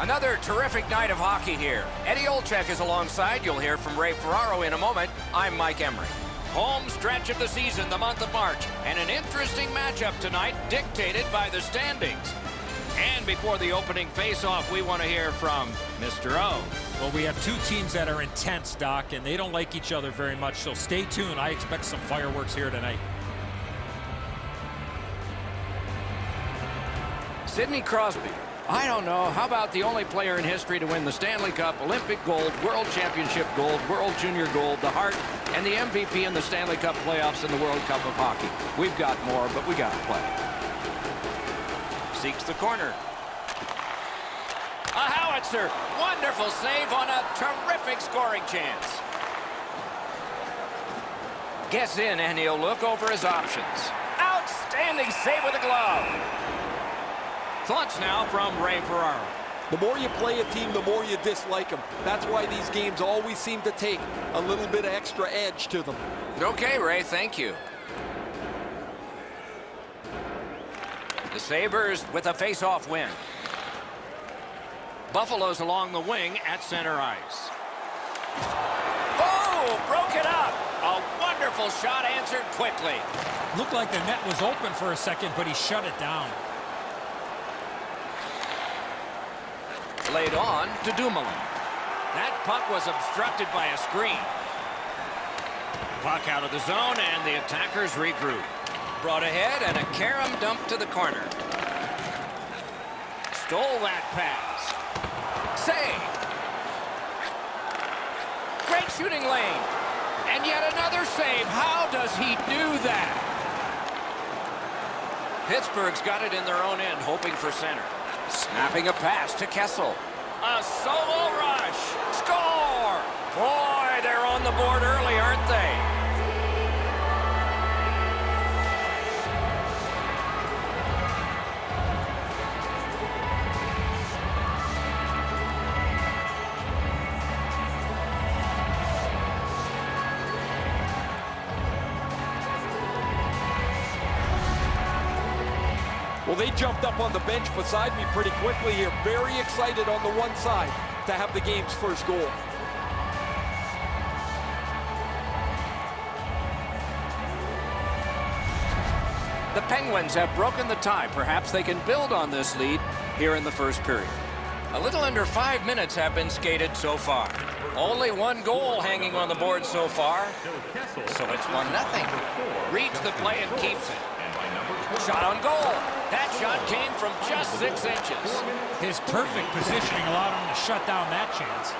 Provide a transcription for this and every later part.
Another terrific night of hockey here. Eddie Olczyk is alongside. You'll hear from Ray Ferraro in a moment. I'm Mike Emery. Home stretch of the season, the month of March, and an interesting matchup tonight dictated by the standings. And before the opening face-off, we want to hear from Mr. O. Well, we have two teams that are intense, Doc, and they don't like each other very much, so stay tuned. I expect some fireworks here tonight. Sidney Crosby. I don't know. How about the only player in history to win the Stanley Cup, Olympic gold, World Championship gold, World Junior gold, the Hart, and the MVP in the Stanley Cup playoffs and the World Cup of Hockey. We've got more, but we got to play. Seeks the corner. A howitzer. Wonderful save on a terrific scoring chance. Gets in, and he'll look over his options. Outstanding save with a glove. Thoughts now from Ray Ferraro. The more you play a team, the more you dislike them. That's why these games always seem to take a little bit of extra edge to them. Okay, Ray, thank you. The Sabres with a face-off win. Buffalo's along the wing at center ice. Oh, broke it up. A wonderful shot answered quickly. Looked like the net was open for a second, but he shut it down. Laid on to Dumoulin. That puck was obstructed by a screen. Puck out of the zone, and the attackers regroup. Brought ahead, and a carom dump to the corner. Stole that pass. Save. Great shooting lane. And yet another save. How does he do that? Pittsburgh's got it in their own end, hoping for center. Snapping a pass to Kessel. A solo rush. Score! Boy, they're on the board early, aren't they? Well, they jumped up on the bench beside me pretty quickly here. Very excited on the one side to have the game's first goal. The Penguins have broken the tie. Perhaps they can build on this lead here in the first period. A little under 5 minutes have been skated so far. Only one goal hanging on the board so far. So it's 1-0. Reads the play and keeps it. Shot on goal. That shot came from just 6 inches. His perfect positioning allowed him to shut down that chance.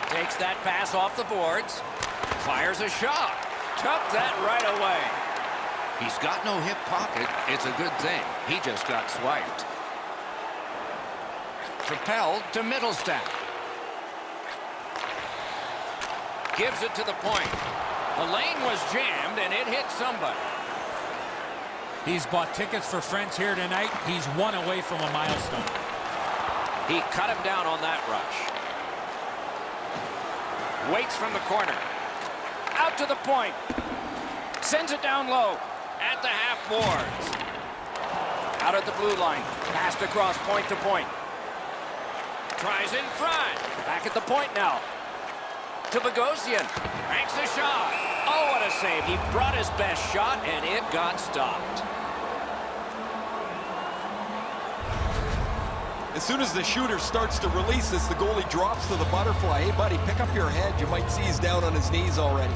Takes that pass off the boards. Fires a shot. Took that right away. He's got no hip pocket. It's a good thing. He just got swiped. Propelled to Middlestat. Gives it to the point. The lane was jammed, and it hit somebody. He's bought tickets for friends here tonight. He's one away from a milestone. He cut him down on that rush. Waits from the corner. Out to the point. Sends it down low at the half boards. Out at the blue line. Passed across point to point. Tries in front. Back at the point now. To Bogosian. Ranks a shot. Oh, what a save. He brought his best shot, and it got stopped. As soon as the shooter starts to release this, the goalie drops to the butterfly. Hey, buddy, pick up your head. You might see he's down on his knees already.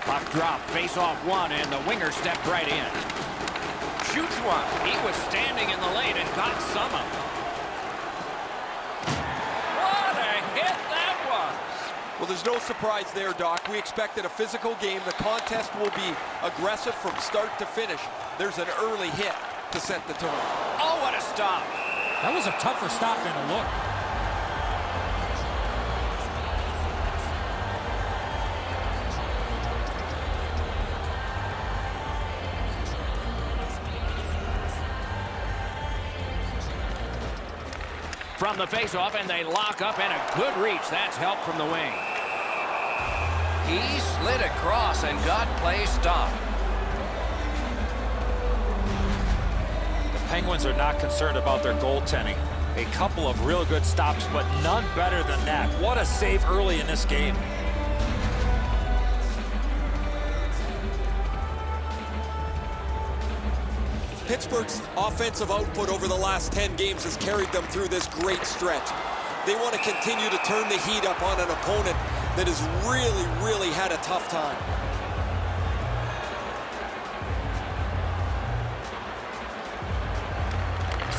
Puck drop, face off one, and the winger stepped right in. Shoots one. He was standing in the lane and got some of it. What a hit that was! Well, there's no surprise there, Doc. We expected a physical game. The contest will be aggressive from start to finish. There's an early hit to set the tone. Oh, what a stop! That was a tougher stop than a look. from the faceoff, and they lock up, and a good reach. That's help from the wing. He slid across and got play stopped. The Penguins are not concerned about their goaltending. A couple of real good stops, but none better than that. What a save early in this game. Pittsburgh's offensive output over the last 10 games has carried them through this great stretch. They want to continue to turn the heat up on an opponent that has really had a tough time.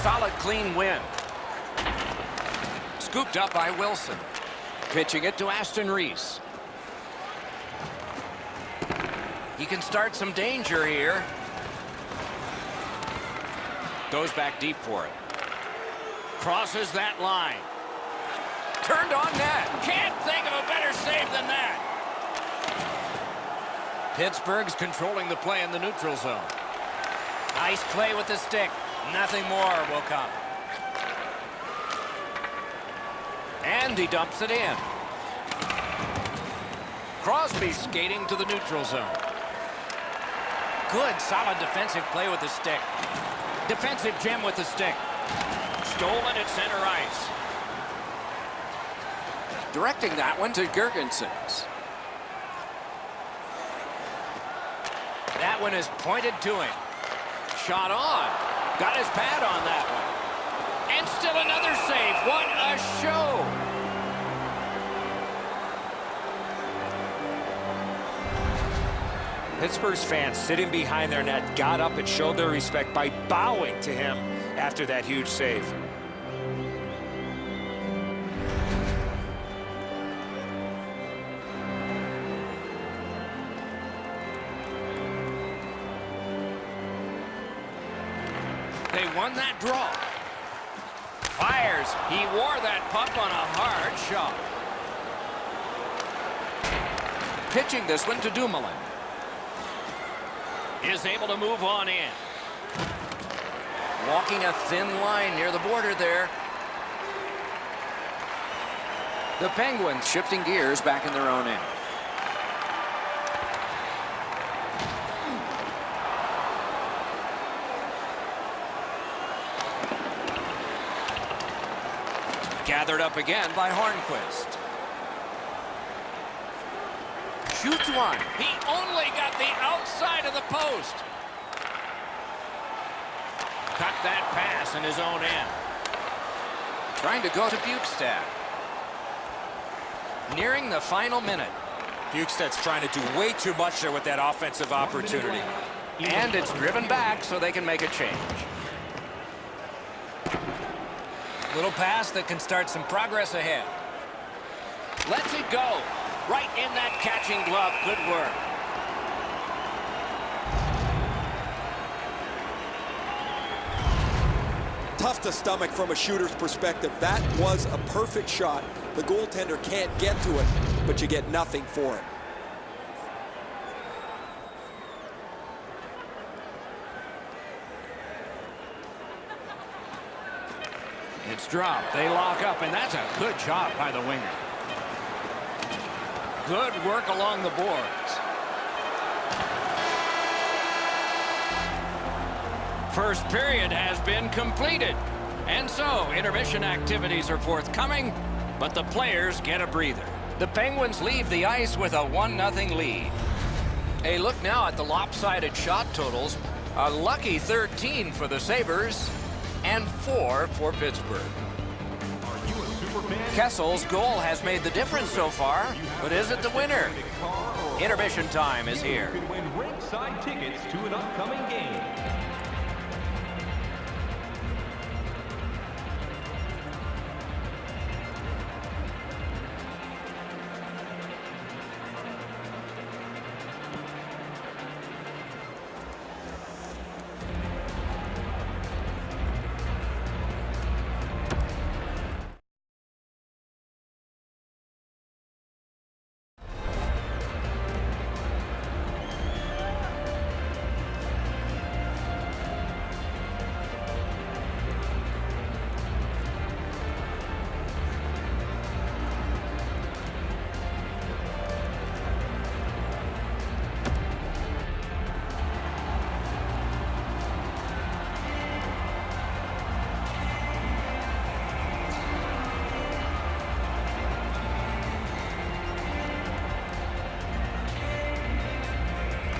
Solid, clean win. Scooped up by Wilson. Pitching it to Aston Reese. He can start some danger here. Goes back deep for it. Crosses that line. Turned on net. Can't think of a better save than that. Pittsburgh's controlling the play in the neutral zone. Nice play with the stick. Nothing more will come. And he dumps it in. Crosby skating to the neutral zone. Good, solid defensive play with the stick. Defensive gem with the stick. Stolen at center ice. Directing that one to Girgensons. That one is pointed to him. Shot on. Got his pad on that one. And still another save. What a show. Pittsburgh's fans sitting behind their net got up and showed their respect by bowing to him after that huge save. They won that draw. Fires. He wore that puck on a hard shot. Pitching this one to Dumoulin. Is able to move on in. Walking a thin line near the border there. The Penguins shifting gears back in their own end. Gathered up again by Hornquist. Shoots one. He only got the outside of the post. Cut that pass in his own end. Trying to go to Bukestad. Nearing the final minute. Bukestad's trying to do way too much there with that offensive opportunity. And it's driven back so they can make a change. Little pass that can start some progress ahead. Lets it go. Right in that catching glove. Good work. Tough to stomach from a shooter's perspective. That was a perfect shot. The goaltender can't get to it, but you get nothing for it. It's dropped. They lock up, and that's a good job by the winger. Good work along the boards. First period has been completed. And so, intermission activities are forthcoming, but the players get a breather. The Penguins leave the ice with a 1-0 lead. A look now at the lopsided shot totals. A lucky 13 for the Sabres and 4 for Pittsburgh. Kessel's goal has made the difference so far, but is it the winner? Intermission time is here. You can win ringside tickets to an upcoming game.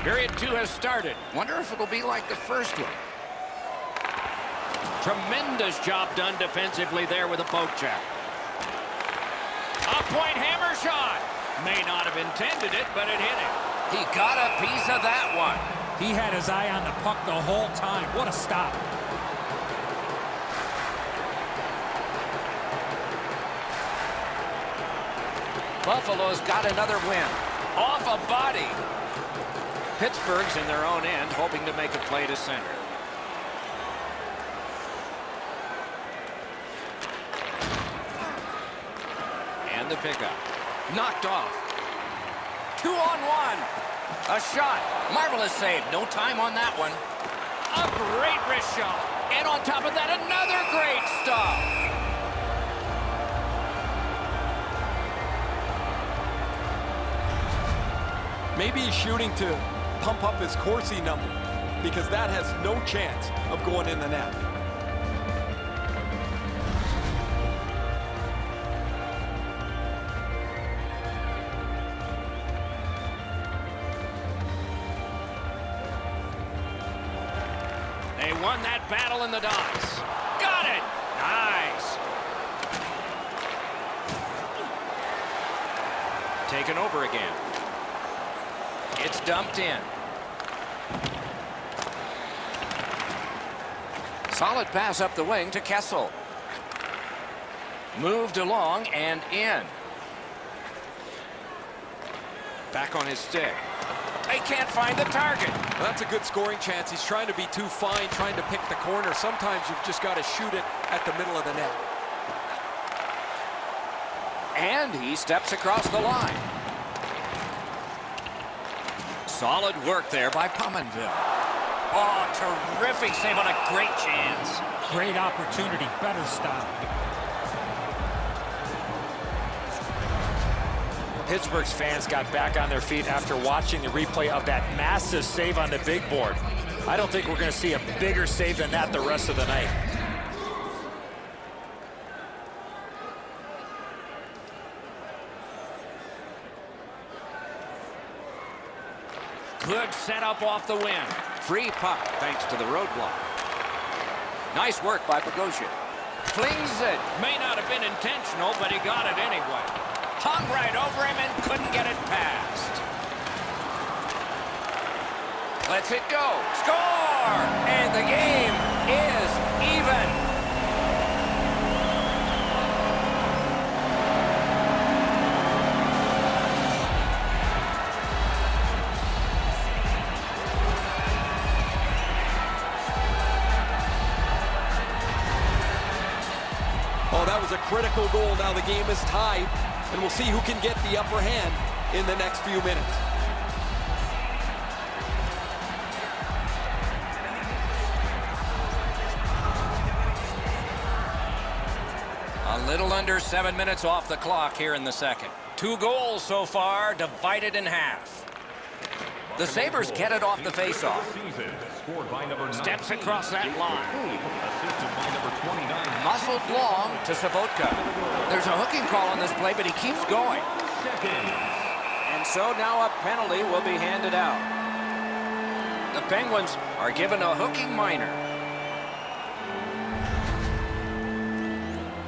Period 2 has started. Wonder if it'll be like the first one. Tremendous job done defensively there with a poke check. A point hammer shot. May not have intended it, but it hit him. He got a piece of that one. He had his eye on the puck the whole time. What a stop. Buffalo's got another win. Off a body. Pittsburgh's in their own end, hoping to make a play to center. And the pickup. Knocked off. 2-on-1. A shot. Marvelous save. No time on that one. A great wrist shot. And on top of that, another great stop. Maybe he's shooting to pump up his Corsi number, because that has no chance of going in the net. They won that battle in the dots. Got it! Nice. Taken over again. It's dumped in. Solid pass up the wing to Kessel. Moved along and in. Back on his stick. They can't find the target. Well, that's a good scoring chance. He's trying to be too fine, trying to pick the corner. Sometimes you've just got to shoot it at the middle of the net. And he steps across the line. Solid work there by Pominville. Oh, terrific save on a great chance. Great opportunity. Better stop. Pittsburgh's fans got back on their feet after watching the replay of that massive save on the big board. I don't think we're going to see a bigger save than that the rest of the night. Good setup off the win. Free puck thanks to the roadblock. Nice work by Bogosian. Flings it. May not have been intentional, but he got it anyway. Hung right over him and couldn't get it past. Lets it go. Score! And the game is even. Oh, that was a critical goal. Now the game is tied, and we'll see who can get the upper hand in the next few minutes. A little under 7 minutes off the clock here in the second. 2 goals so far, divided in half. The Sabres get it off the faceoff. Steps across that line. Muscled long to Sabotka. There's a hooking call on this play, but he keeps going. And so now a penalty will be handed out. The Penguins are given a hooking minor.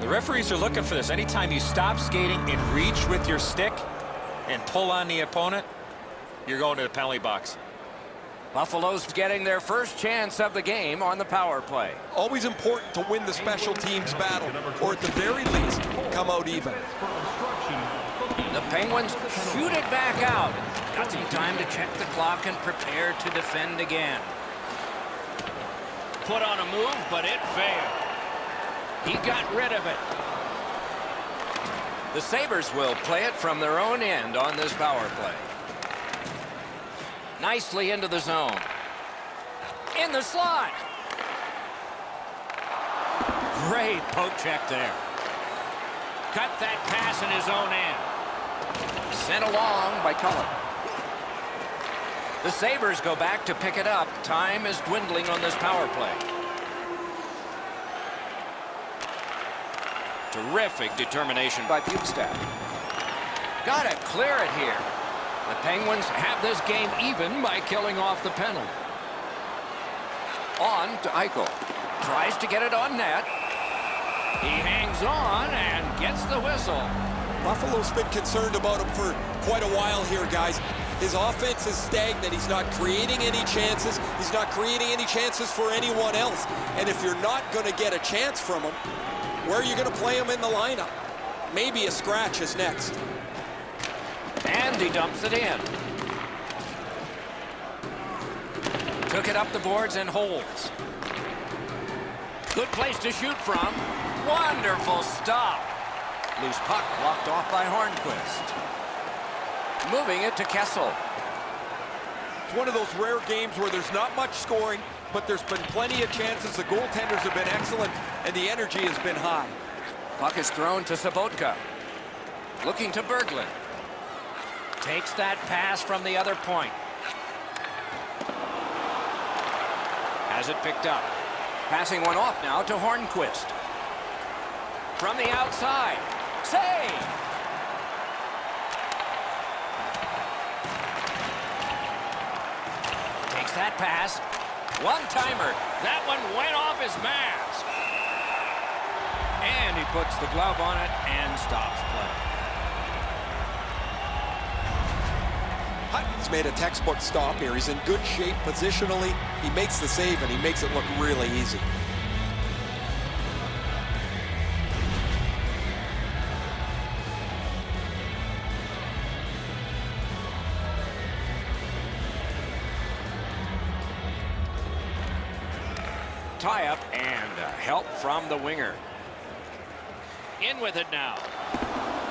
The referees are looking for this. Anytime you stop skating and reach with your stick and pull on the opponent, you're going to the penalty box. Buffalo's getting their first chance of the game on the power play. Always important to win the special teams battle, or at the very least, come out even. The Penguins shoot it back out. Got some time to check the clock and prepare to defend again. Put on a move, but it failed. He got rid of it. The Sabres will play it from their own end on this power play. Nicely into the zone. In the slot. Great poke check there. Cut that pass in his own end. Sent along by Cullen. The Sabres go back to pick it up. Time is dwindling on this power play. Terrific determination by Bukestad. Got to clear it here. The Penguins have this game even by killing off the penalty. On to Eichel. Tries to get it on net. He hangs on and gets the whistle. Buffalo's been concerned about him for quite a while here, guys. His offense is stagnant. He's not creating any chances. He's not creating any chances for anyone else. And if you're not going to get a chance from him, where are you going to play him in the lineup? Maybe a scratch is next. And he dumps it in. Took it up the boards and holds. Good place to shoot from. Wonderful stop. Loose puck blocked off by Hornquist. Moving it to Kessel. It's one of those rare games where there's not much scoring, but there's been plenty of chances. The goaltenders have been excellent, and the energy has been high. Puck is thrown to Sabotka. Looking to Berglund. Takes that pass from the other point. Has it picked up. Passing one off now to Hornquist. From the outside. Save! Takes that pass. One-timer. That one went off his mask. And he puts the glove on it and stops play. Hutton's made a textbook stop here. He's in good shape positionally. He makes the save, and he makes it look really easy. Tie-up and help from the winger. In with it now.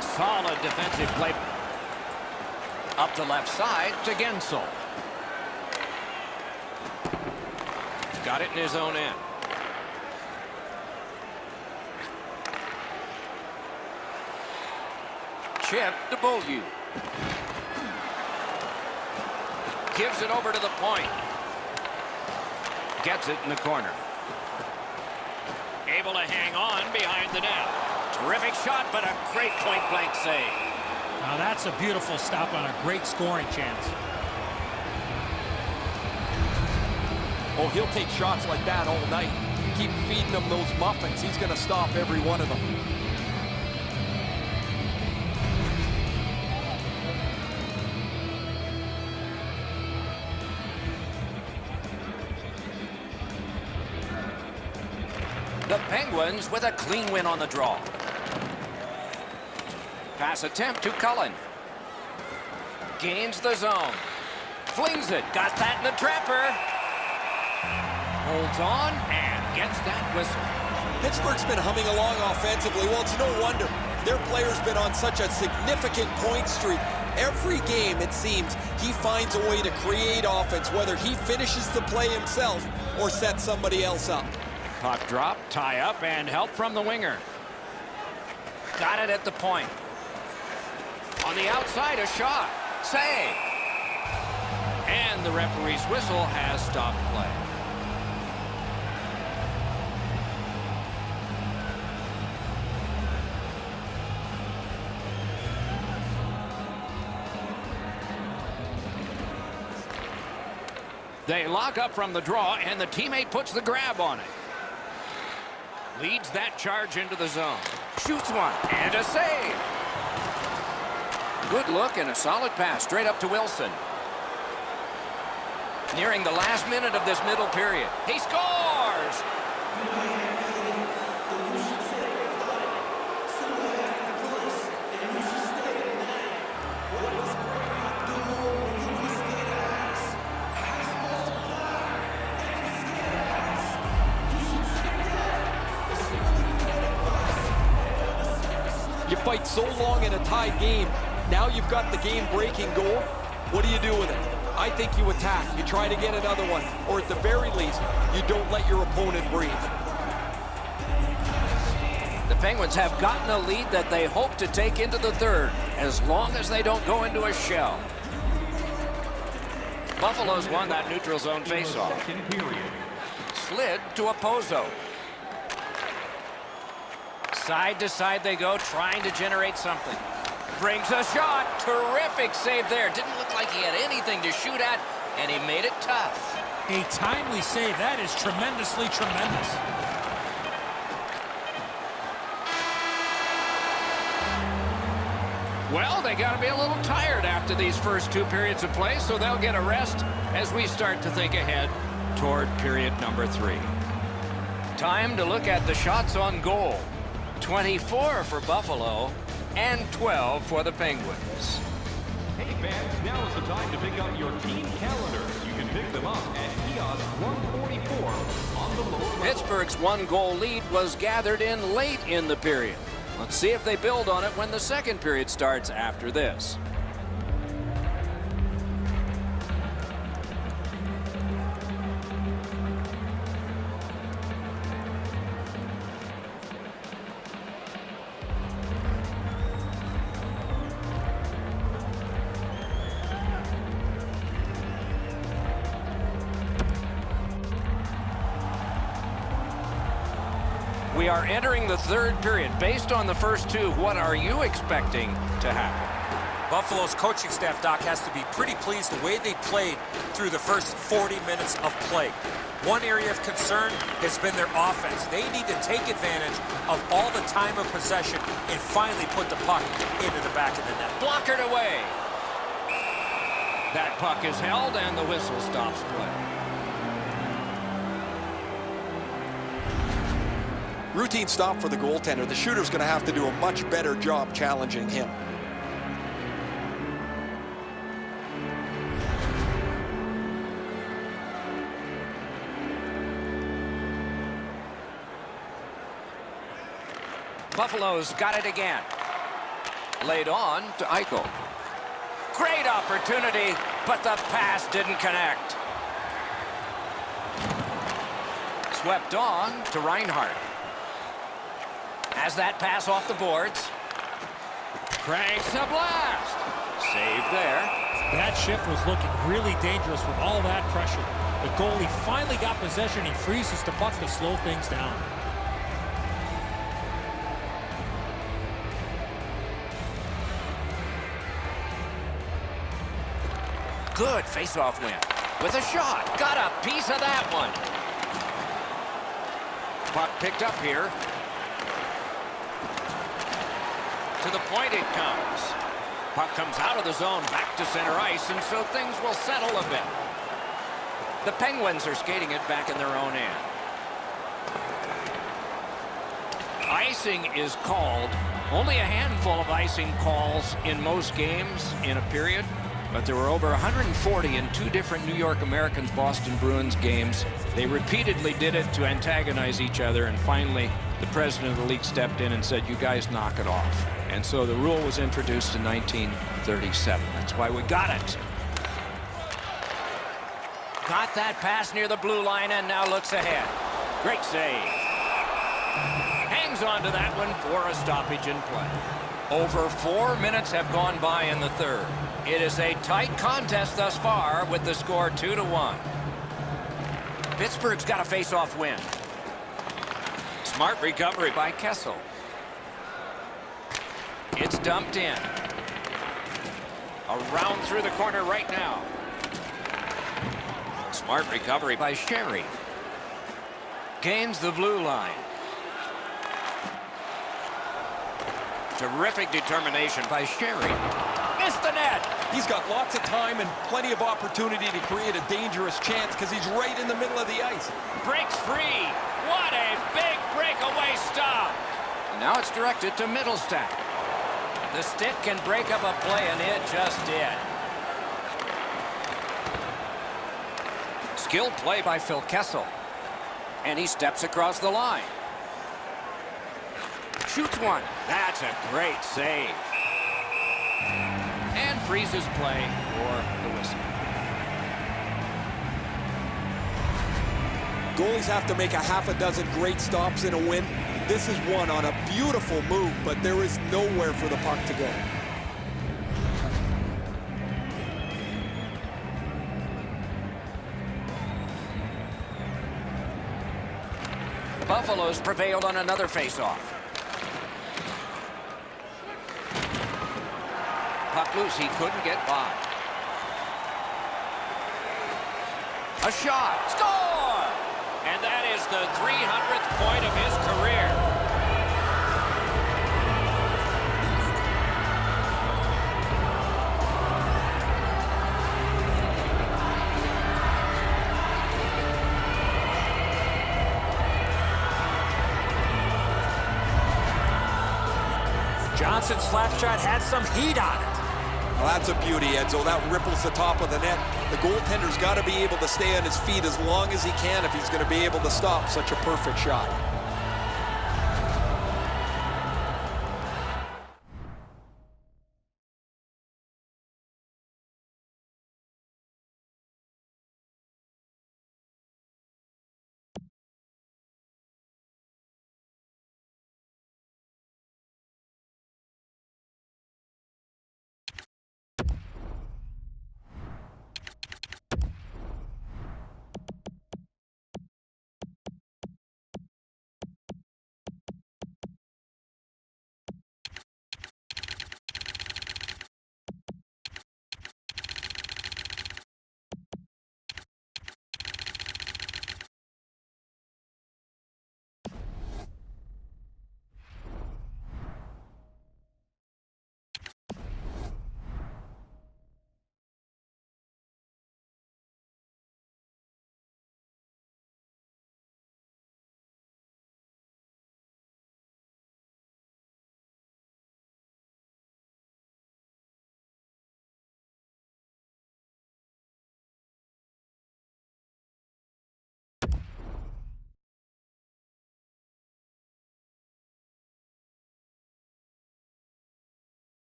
Solid defensive play. Up the left side to Gensel. Got it in his own end. Chip to Beaulieu. Gives it over to the point. Gets it in the corner. Able to hang on behind the net. Terrific shot, but a great point-blank save. Now that's a beautiful stop on a great scoring chance. Oh, he'll take shots like that all night. Keep feeding him those muffins. He's going to stop every one of them. The Penguins with a clean win on the draw. Pass attempt to Cullen. Gains the zone. Flings it. Got that in the trapper. Holds on and gets that whistle. Pittsburgh's been humming along offensively. Well, it's no wonder. Their player's been on such a significant point streak. Every game, it seems, he finds a way to create offense, whether he finishes the play himself or sets somebody else up. Puck drop, tie up, and help from the winger. Got it at the point. On the outside, a shot. Save. And the referee's whistle has stopped play. They lock up from the draw, and the teammate puts the grab on it. Leads that charge into the zone. Shoots one, and a save. Good look and a solid pass straight up to Wilson. Nearing the last minute of this middle period. He scores! You fight so long in a tied game. Now you've got the game-breaking goal. What do you do with it? I think you attack. You try to get another one. Or at the very least, you don't let your opponent breathe. The Penguins have gotten a lead that they hope to take into the third, as long as they don't go into a shell. Buffalo's won that neutral zone faceoff. Second period. Slid to Opozo. Side to side they go, trying to generate something. Brings a shot. Terrific save there. Didn't look like he had anything to shoot at, and he made it tough. A timely save. That is tremendously tremendous. Well, they got to be a little tired after these first 2 periods of play, so they'll get a rest as we start to think ahead toward period number 3. Time to look at the shots on goal. 24 for Buffalo and 12 for the Penguins. Hey fans, now is the time to pick up your team calendars. You can pick them up at kiosk 144 on the lower level. Pittsburgh's 1-goal lead was gathered in late in the period. Let's see if they build on it when the second period starts after this. We are entering the third period. Based on the first 2, what are you expecting to happen? Buffalo's coaching staff, Doc, has to be pretty pleased the way they played through the first 40 minutes of play. One area of concern has been their offense. They need to take advantage of all the time of possession and finally put the puck into the back of the net. Blockered away. That puck is held and the whistle stops play. Routine stop for the goaltender. The shooter's going to have to do a much better job challenging him. Buffalo's got it again. Laid on to Eichel. Great opportunity, but the pass didn't connect. Swept on to Reinhart. Has that pass off the boards. Cranks a blast. Save there. That shift was looking really dangerous with all that pressure. The goalie finally got possession. He freezes the puck to slow things down. Good face-off win. With a shot. Got a piece of that one. Puck picked up here. To the point it comes. Puck comes out of the zone back to center ice, and so things will settle a bit. The Penguins are skating it back in their own end. Icing is called. Only a handful of icing calls in most games in a period, but there were over 140 in 2 different New York Americans Boston Bruins games. They repeatedly did it to antagonize each other, and finally the president of the league stepped in and said, "You guys knock it off." And so the rule was introduced in 1937. That's why we got it. Got that pass near the blue line and now looks ahead. Great save. Hangs on to that one for a stoppage in play. Over 4 minutes have gone by in the third. It is a tight contest thus far with the score 2-1. Pittsburgh's got a face-off win. Smart recovery by Kessel. It's dumped in. Around through the corner right now. Smart recovery by Sherry. Gains the blue line. Terrific determination by Sherry. Missed the net. He's got lots of time and plenty of opportunity to create a dangerous chance because he's right in the middle of the ice. Breaks free. What a big breakaway stop. Now it's directed to Middlestat. The stick can break up a play, and it just did. Skilled play by Phil Kessel. And he steps across the line. Shoots one. That's a great save. And freezes play for the whistle. Goalies have to make a half a dozen great stops in a win. This is one on a beautiful move, but there is nowhere for the puck to go. Buffalo's prevailed on another faceoff. puck loose. He couldn't get by. A shot. Score! And that is the 300th point of his career. Johnson's slap shot had some heat on it. Well, that's a beauty, Edzo. That ripples the top of the net. The goaltender's got to be able to stay on his feet as long as he can if he's going to be able to stop such a perfect shot.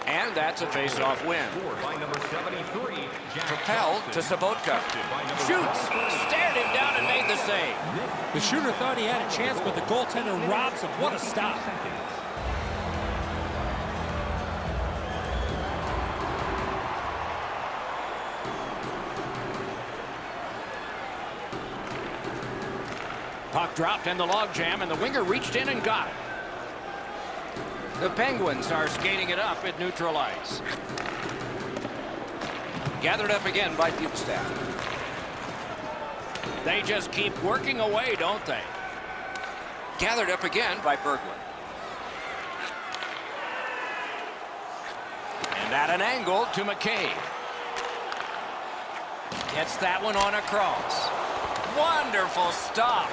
And that's a face-off win. Scored by number 73, Jack Propelled to Johnson. Sabotka. Shoots, stared him down and made the save. The shooter thought he had a chance, but the goaltender robs him. What a stop. Puck dropped in the logjam, and the winger reached in and got it. The Penguins are skating it up at neutral ice. Gathered up again by Bukestad. They just keep working away, don't they? Gathered up again by Berglund. And at an angle to McCabe. Gets that one on across. Wonderful stop.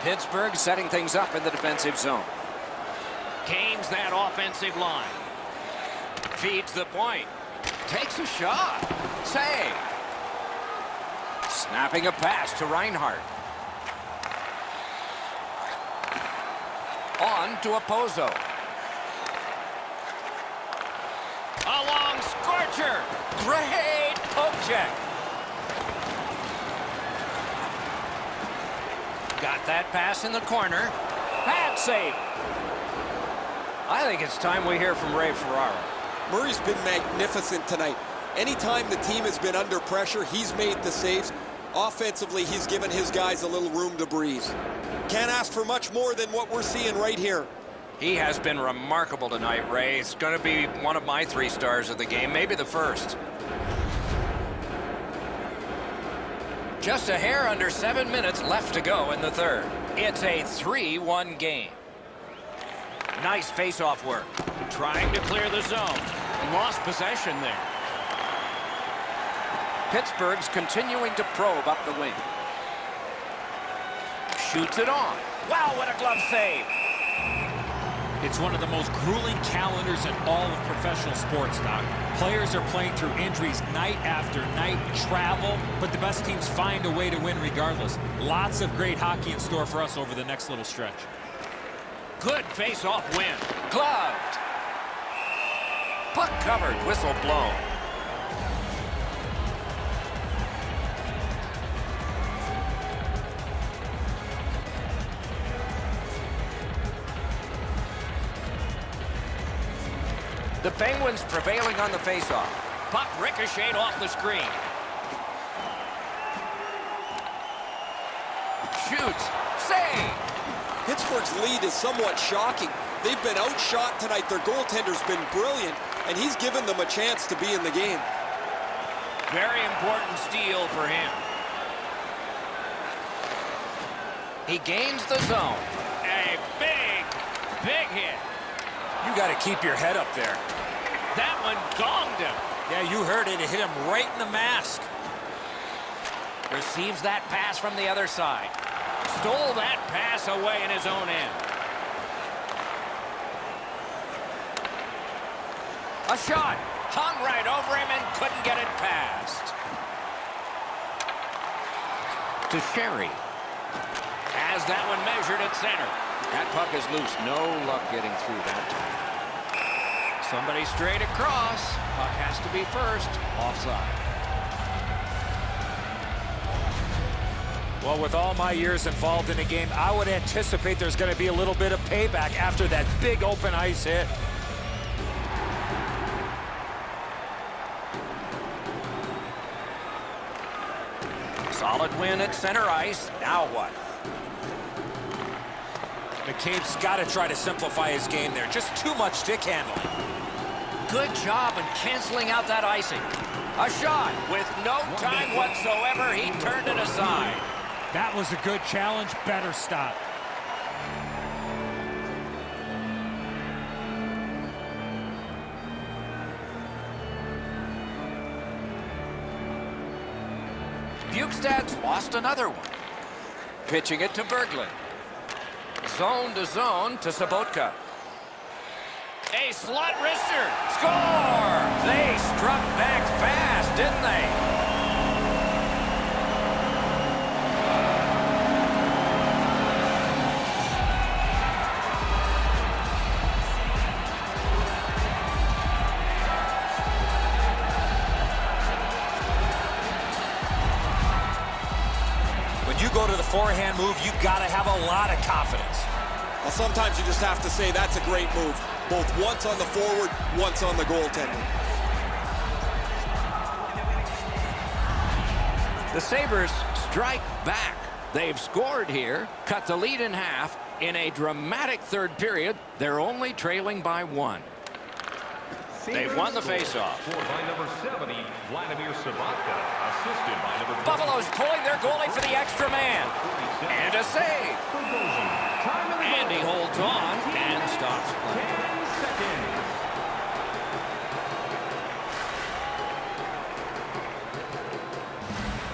Pittsburgh setting things up in the defensive zone. Gains that offensive line. Feeds the point. Takes a shot. Save. Snapping a pass to Reinhart. On to Opozo. A long scorcher. Great poke check. Got that pass in the corner. Bad save. I think it's time we hear from Ray Ferraro. Murray's been magnificent tonight. Anytime the team has been under pressure, he's made the saves. Offensively, he's given his guys a little room to breathe. Can't ask for much more than what we're seeing right here. He has been remarkable tonight, Ray. It's going to be one of my 3 stars of the game, maybe the first. Just a hair under 7 minutes left to go in the third. It's a 3-1 game. Nice face-off work. Trying to clear the zone. Lost possession there. Pittsburgh's continuing to probe up the wing. Shoots it on. Wow, what a glove save. It's one of the most grueling calendars in all of professional sports, Doc. Players are playing through injuries night after night, travel, but the best teams find a way to win regardless. Lots of great hockey in store for us over the next little stretch. Good face-off win. Gloved. Puck covered, whistle blown. The Penguins prevailing on the faceoff. Puck ricocheted off the screen. Shoots. Save. Pittsburgh's lead is somewhat shocking. They've been outshot tonight. Their goaltender's been brilliant, and he's given them a chance to be in the game. Very important steal for him. He gains the zone. A big hit. You got to keep your head up there. That one gonged him. Yeah, you heard it. It hit him right in the mask. Receives that pass from the other side. Stole that pass away in his own end. A shot. Hung right over him and couldn't get it past. To Sherry. Has that one measured at center. That puck is loose. No luck getting through that time. Somebody straight across. Puck has to be first. Offside. Well, with all my years involved in the game, I would anticipate there's going to be a little bit of payback after that big open ice hit. Solid win at center ice. Now what? McCabe's got to try to simplify his game there. Just too much stick handling. Good job in canceling out that icing. A shot with no time whatsoever. He turned it aside. That was a good challenge. Better stop. Bukestad's lost another one. Pitching it to Berglund. Zone to zone to Sobotka. A slot wrister. Score! They struck back fast, didn't they? When you go to the forehand move, you got to have a lot of confidence. Well, sometimes you just have to say that's a great move. Both once on the forward, once on the goaltender. The Sabres strike back. They've scored here, cut the lead in half. In a dramatic third period, they're only trailing by one. They've won the faceoff. Scored by number 70, Vladimir Sobotka. Assisted by number 20. Buffalo's pulling their goalie for the extra man. And a save. And he holds on and stops play. 10 seconds.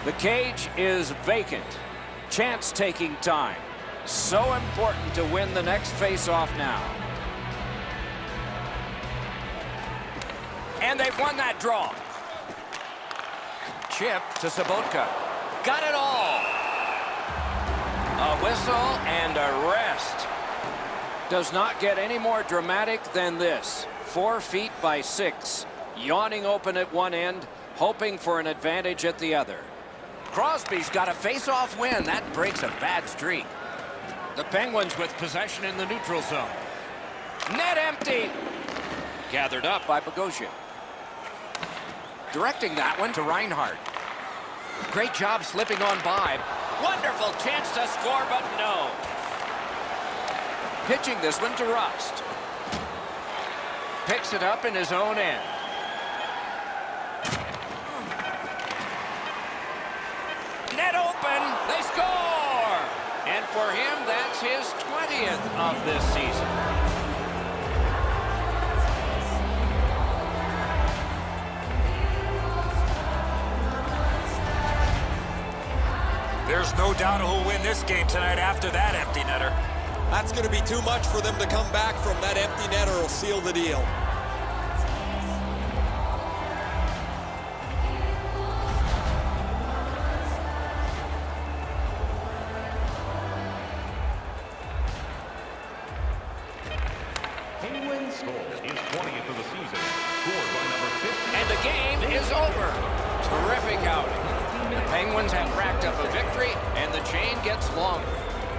The cage is vacant. Chance-taking time. So important to win the next face-off now. And they've won that draw. Chip to Sobotka. Got it all. A whistle and a rest. Does not get any more dramatic than this. 4 feet by 6. Yawning open at one end, hoping for an advantage at the other. Crosby's got a face-off win. That breaks a bad streak. The Penguins with possession in the neutral zone. Net empty. Gathered up by Bogosian. Directing that one to Reinhart. Great job slipping on by. Wonderful chance to score, but no. Pitching this one to Rust. Picks it up in his own end. Net open. They score. And for him, that's his 20th of this season. There's no doubt who'll win this game tonight after that empty netter. That's going to be too much for them to come back from. That empty netter will seal the deal. Penguins goal is 20th of the season, scored by number 50. And the game is over. Terrific outing. The Penguins have racked up a victory, and the chain gets longer.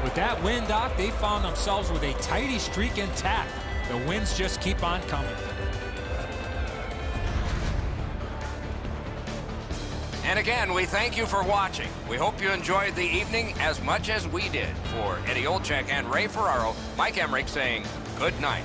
With that win, Doc, they found themselves with a tidy streak intact. The wins just keep on coming. And again, we thank you for watching. We hope you enjoyed the evening as much as we did. For Eddie Olczyk and Ray Ferraro, Mike Emmerich saying good night.